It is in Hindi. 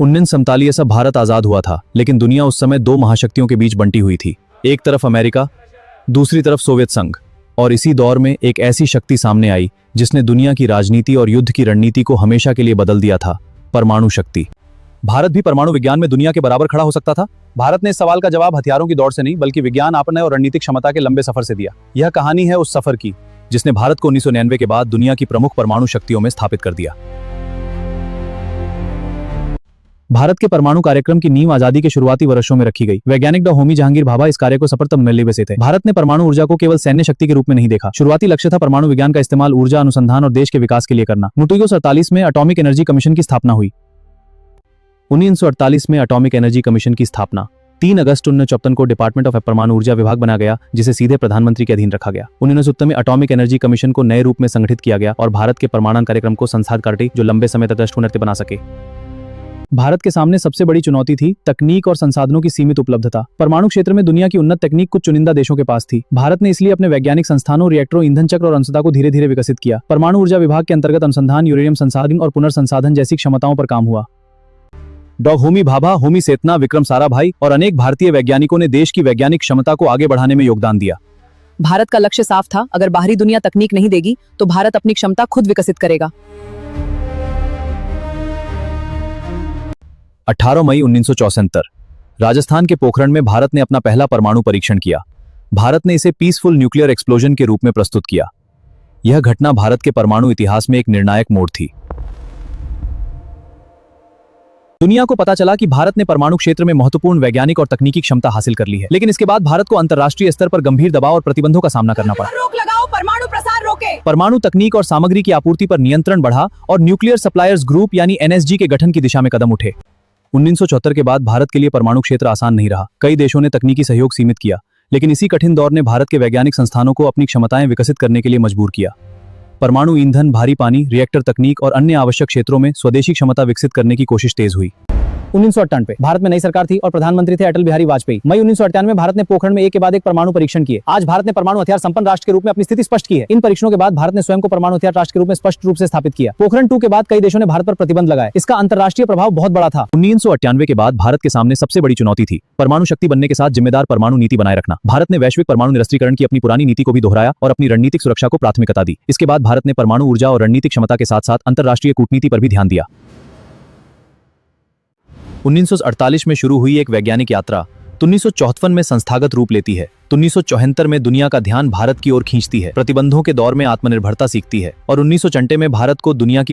1947 से भारत आजाद हुआ था, लेकिन दुनिया उस समय दो महाशक्तियों के बीच बंटी हुई थी। एक तरफ अमेरिका, दूसरी तरफ सोवियत संघ। और इसी दौर में एक ऐसी शक्ति सामने आई जिसने दुनिया की राजनीति और युद्ध की रणनीति को हमेशा के लिए बदल दिया था, परमाणु शक्ति। भारत भी परमाणु विज्ञान में दुनिया के बराबर खड़ा हो सकता था। भारत ने इस सवाल का जवाब हथियारों की दौड़ से नहीं, बल्कि विज्ञान, आपने और रणनीतिक क्षमता के लंबे सफर से दिया। यह कहानी है उस सफर की जिसने भारत को 1999 के बाद दुनिया की प्रमुख परमाणु शक्तियों में स्थापित कर दिया। भारत के परमाणु कार्यक्रम की नींव आजादी के शुरुआती वर्षों में रखी गई। वैज्ञानिक डॉ होमी जहांगीर भाभा इस कार्य को सफलता मिलने में से थे। भारत ने परमाणु ऊर्जा को केवल सैन्य शक्ति के रूप में नहीं देखा। शुरुआती लक्ष्य था परमाणु विज्ञान का इस्तेमाल ऊर्जा अनुसंधान और देश के विकास के लिए करना। 1948 में एटॉमिक एनर्जी कमीशन की स्थापना हुई। 1948 में एटॉमिक एनर्जी कमीशन की स्थापना 3 अगस्त 1954 को डिपार्टमेंट ऑफ परमाणु ऊर्जा विभाग बनाया गया, जिसे सीधे प्रधानमंत्री के अधीन रखा गया। 1970 में एटॉमिक एनर्जी कमीशन को नए रूप में संगठित किया गया और भारत के परमाणु कार्यक्रम को संसाधित करती जो लंबे समय तक राष्ट्र बना सके। भारत के सामने सबसे बड़ी चुनौती थी तकनीक और संसाधनों की सीमित उपलब्धता। परमाणु क्षेत्र में दुनिया की उन्नत तकनीक कुछ चुनिंदा देशों के पास थी। भारत ने इसलिए अपने वैज्ञानिक संस्थानों, रिएक्टरों, ईंधन चक्र और अंशदा को धीरे धीरे विकसित किया। परमाणु ऊर्जा विभाग के अंतर्गत अनुसंधान, यूरेनियम संसाधन और पुनर्संसाधन जैसी क्षमताओं पर काम हुआ। डॉ होमी भाभा, होमी सेतना, विक्रम साराभाई और अनेक भारतीय वैज्ञानिकों ने देश की वैज्ञानिक क्षमता को आगे बढ़ाने में योगदान दिया। भारत का लक्ष्य साफ था, अगर बाहरी दुनिया तकनीक नहीं देगी तो भारत अपनी क्षमता खुद विकसित करेगा। 18 मई 1974 राजस्थान के पोखरण में भारत ने अपना पहला परमाणु परीक्षण किया। भारत ने इसे पीसफुल न्यूक्लियर एक्सप्लोजन के रूप में प्रस्तुत किया। यह घटना भारत के परमाणु इतिहास में एक निर्णायक मोड़ थी। दुनिया को पता चला कि भारत ने परमाणु क्षेत्र में महत्वपूर्ण वैज्ञानिक और तकनीकी क्षमता हासिल कर ली है, लेकिन इसके बाद भारत को अंतर्राष्ट्रीय स्तर पर गंभीर दबाव और प्रतिबंधों का सामना करना पड़ा। रोक लगाओ, परमाणु प्रसार रोके। परमाणु तकनीक और सामग्री की आपूर्ति पर नियंत्रण बढ़ा और न्यूक्लियर सप्लायर्स ग्रुप यानी एनएसजी के गठन की दिशा में कदम उठे। 1974 के बाद भारत के लिए परमाणु क्षेत्र आसान नहीं रहा। कई देशों ने तकनीकी सहयोग सीमित किया, लेकिन इसी कठिन दौर ने भारत के वैज्ञानिक संस्थानों को अपनी क्षमताएं विकसित करने के लिए मजबूर किया। परमाणु ईंधन, भारी पानी, रिएक्टर तकनीक और अन्य आवश्यक क्षेत्रों में स्वदेशी क्षमता विकसित करने की कोशिश तेज हुई। 1998 भारत में नई सरकार थी और प्रधानमंत्री थे अटल बिहारी वाजपेयी। मई 1998 में भारत ने पोखरण में एक के बाद एक परमाणु परीक्षण किए। आज भारत ने परमाणु हथियार संपन्न राष्ट्र के रूप में अपनी स्थिति स्पष्ट की है। इन परीक्षणों के बाद भारत ने स्वयं को परमाणु हथियार राष्ट्र के रूप में स्पष्ट रूप से स्थापित किया। पोखरण 2 के बाद कई देशों ने भारत पर प्रतिबंध लगाए। इसका अंतर्राष्ट्रीय प्रभाव बहुत बड़ा था। 1998 के बाद भारत के सामने सबसे बड़ी चुनौती थी परमाणु शक्ति बनने के साथ जिम्मेदार परमाणु नीति बनाए रखना। भारत ने वैश्विक परमाणु निरस्त्रीकरण की अपनी पुरानी नीति को भी दोहराया और अपनी रणनीतिक सुरक्षा को प्राथमिकता दी। इसके बाद भारत ने परमाणु ऊर्जा और रणनीतिक क्षमता के साथ साथ अंतर्राष्ट्रीय कूटनीति पर भी ध्यान दिया। 1948 में शुरू हुई एक वैज्ञानिक यात्रा 1954 में संस्थागत रूप लेती है। 1974 में दुनिया का ध्यान भारत की ओर खींचती है, प्रतिबंधों के दौर में आत्मनिर्भरता सीखती है और 1994 में भारत को दुनिया की